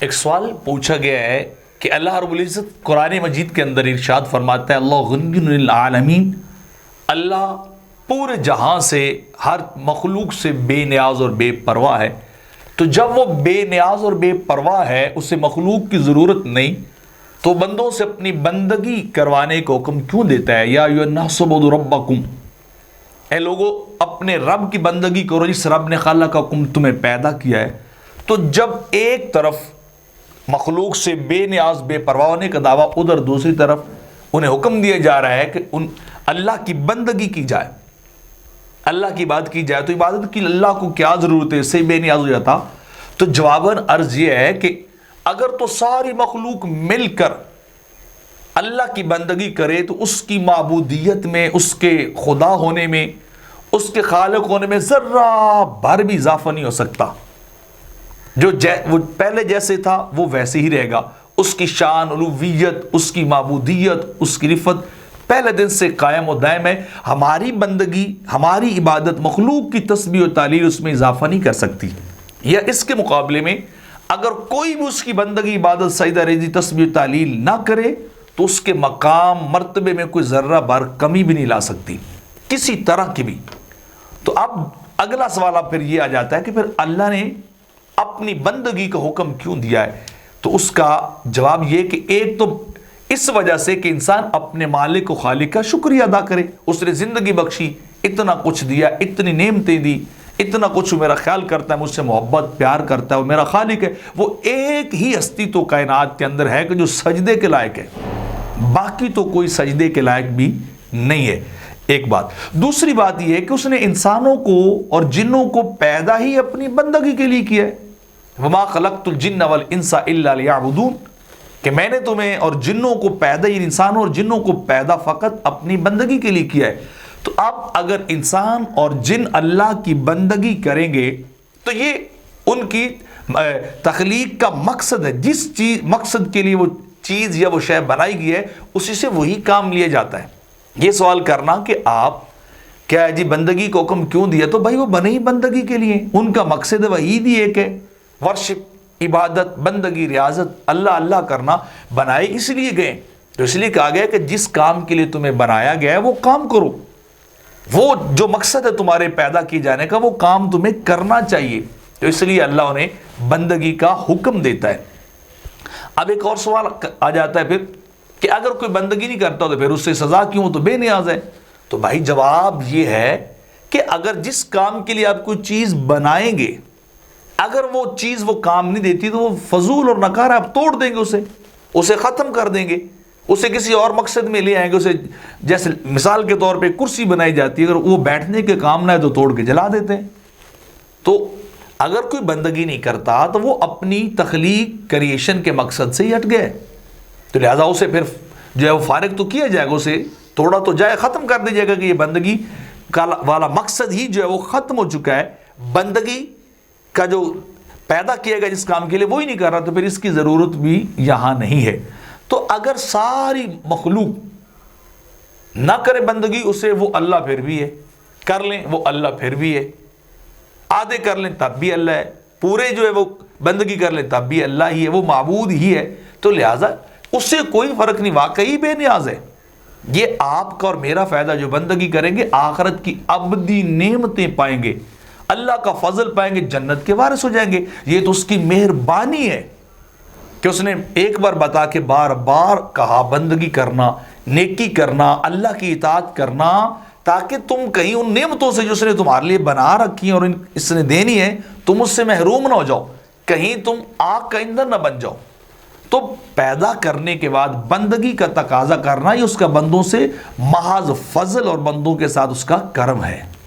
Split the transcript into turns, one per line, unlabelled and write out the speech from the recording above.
ایک سوال پوچھا گیا ہے کہ اللہ رب العزت قرآن مجید کے اندر ارشاد فرماتا ہے اللہ غنی عن العالمین، اللہ پورے جہاں سے ہر مخلوق سے بے نیاز اور بے پرواہ ہے۔ تو جب وہ بے نیاز اور بے پرواہ ہے، اسے مخلوق کی ضرورت نہیں، تو بندوں سے اپنی بندگی کروانے کا حکم کیوں دیتا ہے؟ یا ایھا الناس اعبدوا ربکم، اے لوگو اپنے رب کی بندگی کرو جس رب نے خلقکم تمہیں پیدا کیا ہے۔ تو جب ایک طرف مخلوق سے بے نیاز بے پرواہ ہونے کا دعویٰ، ادھر دوسری طرف انہیں حکم دیا جا رہا ہے کہ اللہ کی بندگی کی جائے، اللہ کی عبادت کی جائے، تو عبادت کی اللہ کو کیا ضرورت ہے؟ اس سے بے نیاز ہو جاتا۔ تو جواباً عرض یہ ہے کہ اگر تو ساری مخلوق مل کر اللہ کی بندگی کرے تو اس کی معبودیت میں، اس کے خدا ہونے میں، اس کے خالق ہونے میں ذرہ بھر بھی اضافہ نہیں ہو سکتا۔ وہ پہلے جیسے تھا وہ ویسے ہی رہے گا۔ اس کی شان، الوہیت، اس کی معبودیت، اس کی رفت پہلے دن سے قائم و دائم ہے۔ ہماری بندگی، ہماری عبادت مخلوق کی تسبیح و تعلیل اس میں اضافہ نہیں کر سکتی۔ یا اس کے مقابلے میں اگر کوئی بھی اس کی بندگی، عبادت، سجدہ ریزی، تسبیح و تعلیل نہ کرے تو اس کے مقام، مرتبے میں کوئی ذرہ بھر کمی بھی نہیں لا سکتی، کسی طرح کی بھی۔ تو اب اگلا سوال اب پھر یہ آ جاتا ہے کہ پھر اللہ نے اپنی بندگی کا حکم کیوں دیا ہے؟ تو اس کا جواب یہ کہ ایک تو اس وجہ سے کہ انسان اپنے مالک و خالق کا شکریہ ادا کرے۔ اس نے زندگی بخشی، اتنا کچھ دیا، اتنی نعمتیں دی، اتنا کچھ میرا خیال کرتا ہے، مجھ سے محبت پیار کرتا ہے، وہ میرا خالق ہے۔ وہ ایک ہی ہستی تو کائنات کے اندر ہے کہ جو سجدے کے لائق ہے، باقی تو کوئی سجدے کے لائق بھی نہیں ہے۔ ایک بات۔ دوسری بات یہ ہے کہ اس نے انسانوں کو اور جنوں کو پیدا ہی اپنی بندگی کے لیے کیا ہے۔ وما خلقت الجن والانس الا لیعبدون، کہ میں نے تمہیں اور جنوں کو پیدا ہی، انسانوں اور جنوں کو پیدا فقط اپنی بندگی کے لیے کیا ہے۔ تو اب اگر انسان اور جن اللہ کی بندگی کریں گے تو یہ ان کی تخلیق کا مقصد ہے۔ جس چیز مقصد کے لیے وہ چیز یا وہ شے بنائی گئی ہے اسی سے وہی کام لیا جاتا ہے۔ یہ سوال کرنا کہ آپ کیا ہے جی بندگی کو حکم کیوں دیا، تو بھائی وہ بنے ہی بندگی کے لیے، ان کا مقصد وحید ہی ایک ہے، ورشپ، عبادت، بندگی، ریاضت، اللہ اللہ کرنا، بنائے اس لیے گئے۔ تو اس لیے کہا گیا کہ جس کام کے لیے تمہیں بنایا گیا ہے وہ کام کرو، وہ جو مقصد ہے تمہارے پیدا کیے جانے کا وہ کام تمہیں کرنا چاہیے۔ تو اس لیے اللہ انہیں بندگی کا حکم دیتا ہے۔ اب ایک اور سوال آ جاتا ہے پھر کہ اگر کوئی بندگی نہیں کرتا تو پھر اس سے سزا کیوں؟ تو بے نیاز ہے۔ تو بھائی جواب یہ ہے کہ اگر جس کام کے لیے آپ کوئی چیز بنائیں گے، اگر وہ چیز وہ کام نہیں دیتی تو وہ فضول اور نکارہ، آپ توڑ دیں گے، اسے ختم کر دیں گے، اسے کسی اور مقصد میں لے آئیں گے۔ اسے جیسے مثال کے طور پہ کرسی بنائی جاتی ہے، اگر وہ بیٹھنے کے کام نہ ہے تو توڑ کے جلا دیتے ہیں۔ تو اگر کوئی بندگی نہیں کرتا تو وہ اپنی تخلیق، کریشن کے مقصد سے ہی ہٹ گئے، تو لہٰذا اسے پھر جو ہے وہ فارغ تو کیا جائے گا، اسے توڑا تو جائے، ختم کر دیا جائے گا کہ یہ بندگی کا والا مقصد ہی جو ہے وہ ختم ہو چکا ہے۔ بندگی کا جو پیدا کیا گیا جس کام کے لیے وہی نہیں کر رہا تو پھر اس کی ضرورت بھی یہاں نہیں ہے۔ تو اگر ساری مخلوق نہ کرے بندگی، اسے وہ اللہ پھر بھی ہے، کر لیں وہ اللہ پھر بھی ہے، آدھے کر لیں تب بھی اللہ ہے، پورے جو ہے وہ بندگی کر لیں تب بھی اللہ ہی ہے، وہ معبود ہی ہے۔ تو لہٰذا اس سے کوئی فرق نہیں، واقعی بے نیاز ہے۔ یہ آپ کا اور میرا فائدہ، جو بندگی کریں گے آخرت کی ابدی نعمتیں پائیں گے، اللہ کا فضل پائیں گے، جنت کے وارث ہو جائیں گے۔ یہ تو اس کی مہربانی ہے کہ اس نے ایک بار بتا کے بار بار کہا بندگی کرنا، نیکی کرنا، اللہ کی اطاعت کرنا، تاکہ تم کہیں ان نعمتوں سے جو اس نے تمہارے لیے بنا رکھی ہیں اور اس نے دینی ہے، تم اس سے محروم نہ ہو جاؤ، کہیں تم آگ کا ایندھن نہ بن جاؤ۔ تو پیدا کرنے کے بعد بندگی کا تقاضا کرنا یہ اس کا بندوں سے محض فضل اور بندوں کے ساتھ اس کا کرم ہے۔